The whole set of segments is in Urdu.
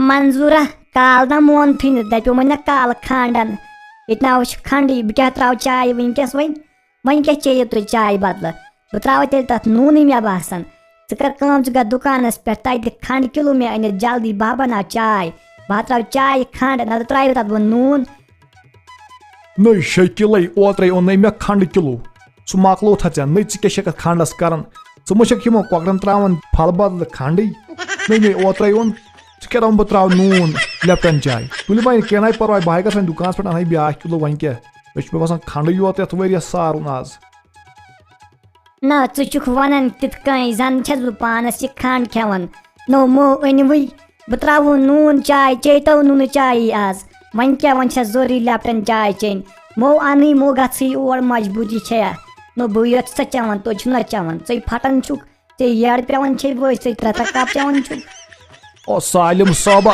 منظورہ کال نہ مونتھٕے نہٕ دپیو وۄنۍ نہ کالہٕ کھانڈن ییٚتہِ نہ وٕچھ کھنڈٕے بہٕ کیٛاہ تراو چاے وٕنکیٚس وۄنۍ کیٛاہ چیٚیِو تُہۍ چاے بدلہٕ بہٕ تراوے تیٚلہِ تتھ نوٗنٕے مےٚ باسان ژٕ کر کٲم ژٕ گژھ دُکانس پٮ۪ٹھ تتہِ کھنڈ کِلوٗ مےٚ أنِتھ جلدی بہٕ بناو چاے بہٕ تراو چاے کھنڈ نتہٕ ترٛایو تتھ بہٕ نوٗن نٔے 6 کِلے اوترے اوٚنٕے مےٚ کھنڈ کِلوٗ سُہ مۄکلو تھا ژےٚ نٔے ژٕ کیٛاہ چھکھ اتھ کھنڈس کران ژٕ ما چھکھ یِمو کۄکرن تراوان پھل بدلہٕ کھنڈٕے نٔے اوترے اوٚن ژٕ کیٛاہ دپان بہٕ تراو نوٗن لیپٹن چاے تُلہِ وۄنۍ کینٛہہ ناے پرواے بہٕ گژھٕ وۄنۍ دُکانس پٮ۪ٹھ اَنٕے بیٛاکھ کِلوٗ وۄنۍ کیٛاہ مےٚ چھُ مےٚ باسان کھنڈٕے یوت یتھ ؤریس سارُن آز نہ ژٕ چھُکھ ونان تِتھ کٔنۍ زن چھس بہٕ پانس یہِ کھنڈ کھٮ۪وان نو مو أنوٕے بہٕ تراوو نوٗن چاے چیٚتو نوٗنہٕ چایی آز وۄنۍ کیٛاہ وۄنۍ چھس ضروٗری لیپٹن چاے چیٚنۍ مو انٕے مو گژھٕے اور مجبوٗری چھےٚ نو بہٕ یوت ژٕ چٮ۪وان تُہۍ چھُو نہ چٮ۪وان ژٕ پھٹان چھُکھ ژےٚ یٔڈ پیٚوان چھے وٲج ژٕ 3 کپ چٮ۪وان چھُکھ او سالم صٲبا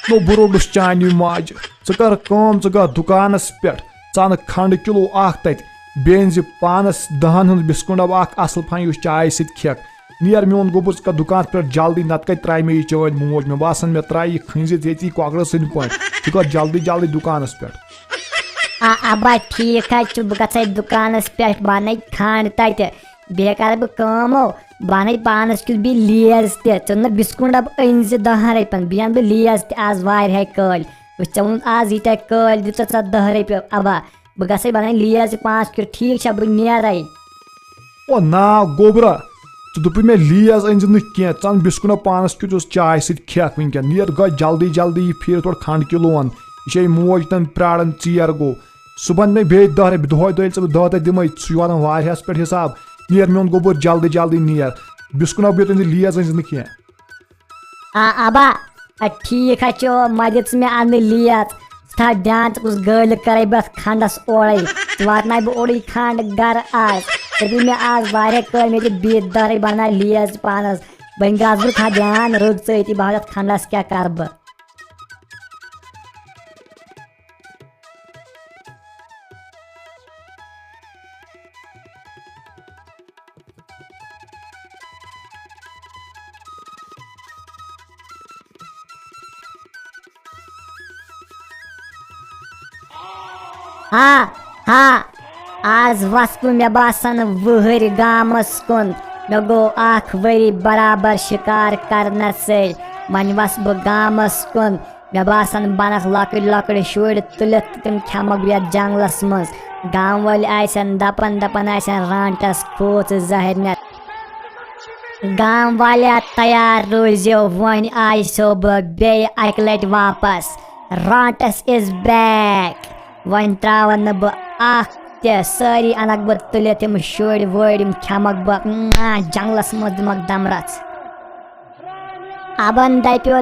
نو بہٕ روٚٹُس چانہِ ماجہِ ژٕ کر کٲم ژٕ گژھ دُکانس پٮ۪ٹھ ژٕ انکھ کھنڈ کِلوٗ اکھ تتہِ بیٚیہِ أنۍ زِ پانس 10 ہُنٛد بِسکُٹ ڈبہٕ اکھ اصل پہن یُس چاے سۭتۍ کھٮ۪کھ نیر میون گوٚبُر ژٕ کر دُکانس پٮ۪ٹھ جلدی نتہٕ کتہِ ترایہِ مےٚ یہِ چٲنۍ موج مےٚ باسان مےٚ ترایہِ یہِ کھٔنزِتھ ییٚتی کۄکرٕ سٕنٛدۍ پٲٹھۍ ژٕ کر جلدی جلدی دُکانس پٮ۪ٹھ ابا ٹھیٖک حظ چھُ بہٕ گژھے دُکانس پٮ۪ٹھ بہٕ اَنَے کھنڈ تتہِ بیٚیہِ کرٕ بہٕ کٲم بہٕ اَنَے پانس کیُتھ بیٚیہِ لیز تہِ ژٕ نہٕ بِسکُٹ ڈبہٕ أنۍ زِ 10 رۄپین بیٚیہِ اَنہٕ بہٕ لیز تہِ آز واریاہ کٲلۍ وٕچھ ژےٚ ووٚنُتھ آز ییٖتیٛاہ کٲلۍ دِژٕ ژٕ 10 رۄپیہِ ابا بہٕ گژھے بہٕ اَنَے لیز تہِ 5 کِلوٗ ٹھیٖک چھا بہٕ نیرے او نا گوبرا ژٕ دوٚپُے مےٚ لیز أنۍ زِ نہٕ کینٛہہ ژٕ ان بِسکُٹ ڈبہٕ پانس کیُتھ یُس چاے سۭتۍ کھٮ۪کھ وٕنکیٚن نیر گژھ جلدی جلدی یہِ پھیٖرِ تورٕ کھنڈ کِلوٗ ان یہِ چھے موج تن پراران ژیر گوٚو صُبحن مےٚ بیٚیہِ 10 رۄپیہِ دۄہے دۄہے ژٕ بہٕ 10 تہِ دِمے ژٕ چھُے واتان واریاہس پٮ۪ٹھ حساب نیر میون گوٚبُر جلدی جلدی نیر بِسکُٹ ڈبہٕ بیٚیہِ أنۍ زِ لیز أنۍ زِ نہٕ کینٛہہ ابا ٹھیٖک حظ چھُ ما دِ ژٕ مےٚ اننہِ لیز ژٕ تھاو دیان ژٕ کُس گٲلۍ کرے بہٕ اتھ کھنڈس اورے ژٕ واتناے بہٕ اورُے کھنڈ گرٕ آز ژےٚ دِی مےٚ آز واریاہ کٲلۍ مےٚ دِ بیٚیہِ 10 رۄپیہِ بہٕ انناو لیز پانس وۄنۍ گژھٕ بہٕ تھاو دیان رُد ژۭتی بہٕ ہاو یتھ کھنڈس کیٛاہ کرٕ بہٕ آز وس بہٕ مےٚ باسان وٕہٕرۍ گامس کُن مےٚ گوٚو 1 ؤری برابر شِکار کرنسٕے وۄنۍ وس بہٕ گامس کُن مےٚ باسان بنکھ لۄکٕٹۍ لۄکٕٹۍ شُرۍ تُلِتھ تہٕ تِم کھٮ۪مکھ بہٕ یتھ جنگلس منٛز گام وٲلۍ آسن دپان آسن رانٹس کھوژ زہر مےٚ گام والیا تیار روٗزِو وۄنۍ آیسو بہٕ بیٚیہِ 1 لٹہِ واپس رانٹس از بیک وۄنۍ تراون نہٕ بہٕ اکھ تہِ سٲری انکھ بہٕ تُلِتھ یِم شُرۍ وُرۍ یِم کھٮ۪مکھ بہٕ جنگلس منٛز دِمکھ دمرس ابن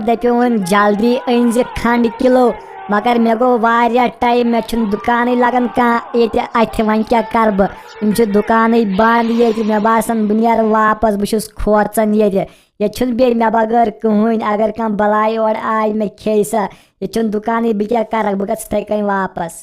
دپیوٚن جلدی أنۍ زِ کھنڈ کِلوٗ مگر مےٚ گوٚو واریاہ ٹایم مےٚ چھُنہٕ دُکانٕے لگان کانٛہہ ییٚتہِ اتھِ وۄنۍ کیٛاہ کرٕ بہٕ یِم چھِ دُکانٕے بنٛد ییٚتہِ مےٚ باسان بہٕ نیرٕ واپس بہٕ چھُس کھوژان ییٚتہِ چھُنہٕ بیٚیہِ مےٚ بغٲر کٕہٕنۍ اگر کانٛہہ بلاے اورٕ آے مےٚ کھیٚیہِ سۄ ییٚتہِ چھُنہٕ دُکانٕے بہٕ کیٛاہ کرکھ بہٕ گژھٕ یِتھٕے کٔنۍ واپس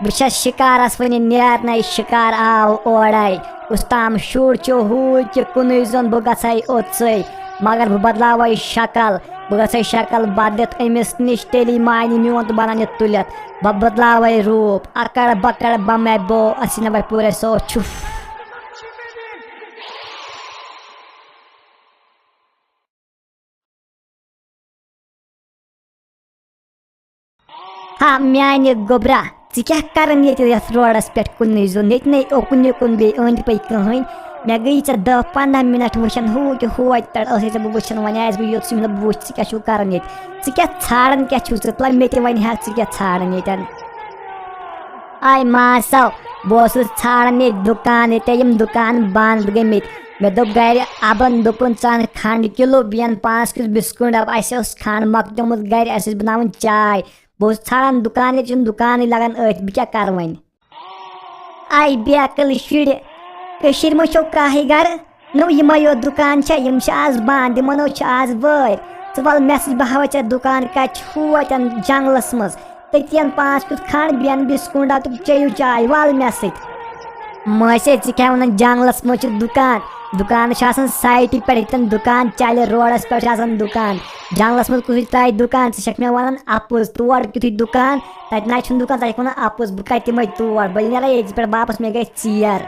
بہٕ چھس شِکارس وٕنہِ نیرنے شِکار آو اورے کُستام شُر چھُ ہوٗ تہِ کُنُے زوٚن بہٕ گژھے اوٚتسٕے مگر بہٕ بدلاوے شکل بہٕ گژھے شکل بدلِتھ أمِس نِش تیٚلی مانہِ میون تہٕ بہٕ انہٕ یہِ تُلِتھ بہٕ بدلاوے روٗپ اکڑ بکڑ بمے بو assim não vai por eso tchuf میانہِ گوٚبرا ژٕ کیٛاہ کران ییٚتہِ یتھ روڈس پٮ۪ٹھ کُنُے زوٚن ییٚتہِ نَے اوکُن یِکُن بیٚیہِ أنٛدۍ پٔکۍ کٕہٕنۍ مےٚ گٔیی ژےٚ 10-15 مِنٹ وٕچھان ہوٗ تہِ ہوتہِ پٮ۪ٹھ ٲسٕے ژےٚ بہٕ وٕچھان وۄنۍ آیس بہٕ یوٚتسٕے مےٚ دوٚپ بہٕ وٕچھِ ژٕ کیٛاہ چھُکھ کران ییٚتہِ ژٕ کیٛاہ ژھانڈان کیٛاہ چھُکھ ژٕ تُل مےٚ تہِ وۄنۍ ہٮ۪کھ ژٕ کیٛاہ ژھانڈان ییٚتٮ۪ن آے ماسو بہٕ اوسُس ژھانڈان ییٚتہِ دُکان ییٚتہِ یِم دُکان بنٛد گٔمٕتۍ مےٚ دوٚپ گرِ ابن دوٚپُن ژٕ اَن کھنڈ کِلوٗ بیٚیہِ اَن 5 کِلوٗ بِسکُٹ ڈبہٕ اَسہِ اوس کھنڈ مۄکلیومُت گرِ اَسہِ ٲسۍ بناوٕنۍ چاے بہٕ اوسُس ژھانڈان دُکان ییٚتہِ چھُنہٕ دُکانٕے لگان أتھۍ بہٕ کیٛاہ کرٕ وۄنۍ آے بیکٕل شُرِ کٔشیٖرِ منٛز چھو کاہٕے گرٕ نو یِمے یوت دُکان چھا یِم چھِ آز بنٛد یِمن چھِ آز وٲرۍ ژٕ وَل مےٚ سۭتۍ بہٕ ہاوے ژےٚ دُکان کَتہِ چھُ ہوتٮ۪ن جنگلس منٛز تٔتی اَن 5 کِلوٗ کھنڈ بیٚیہِ اَن بِسکُٹ ڈبہٕ تہٕ چیٚیِو چاے وَل مےٚ سۭتۍ مٲسے ژٕ کیٛاہ وَنان جنگلس منٛز چھُ دُکان دُکان چھِ آسان سایٹہِ پٮ۪ٹھ ییٚتٮ۪ن دُکان چلہِ روڈَس پٮ۪ٹھ چھِ آسان دُکان جنٛگلَس منٛز کُسٕے ترٛایہِ دُکان ژٕ چھَکھ مےٚ وَنان اَپُز تور یُتھُے دُکان تَتہِ نہ چھُنہٕ دُکان تَتہِ چھُکھ وَنان اَپُز بہٕ کَتہِ یِمَے تور بہٕ نیرا ییٚتہِ پٮ۪ٹھ واپَس مےٚ گژھِ ژیر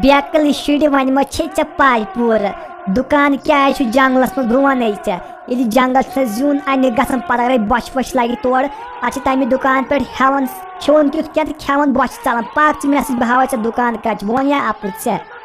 بیکٕل شُرۍ وۄنۍ ما چھے ژےٚ پاے پوٗرٕ دُکان کیٛازِ چھُ جنٛگلَس منٛز بہٕ وَنَے ژےٚ ییٚلہِ جنٛگل چھُ زیُن اَنہِ گژھان پَتہٕ اگرے بۄچھِ وۄچھِ لَگہِ تورٕ پَتہٕ چھِ تَمہِ دُکان پٮ۪ٹھ ہٮ۪وان کھیوٚن تیُتھ کینٛہہ تہٕ کھٮ۪وان بۄچھِ ژَلان پَکھ ژٕ مےٚ سۭتۍ بہٕ ہاوَے ژےٚ دُکان کَتہِ چھُ بہٕ وَنہٕ یا اَپُز ژےٚ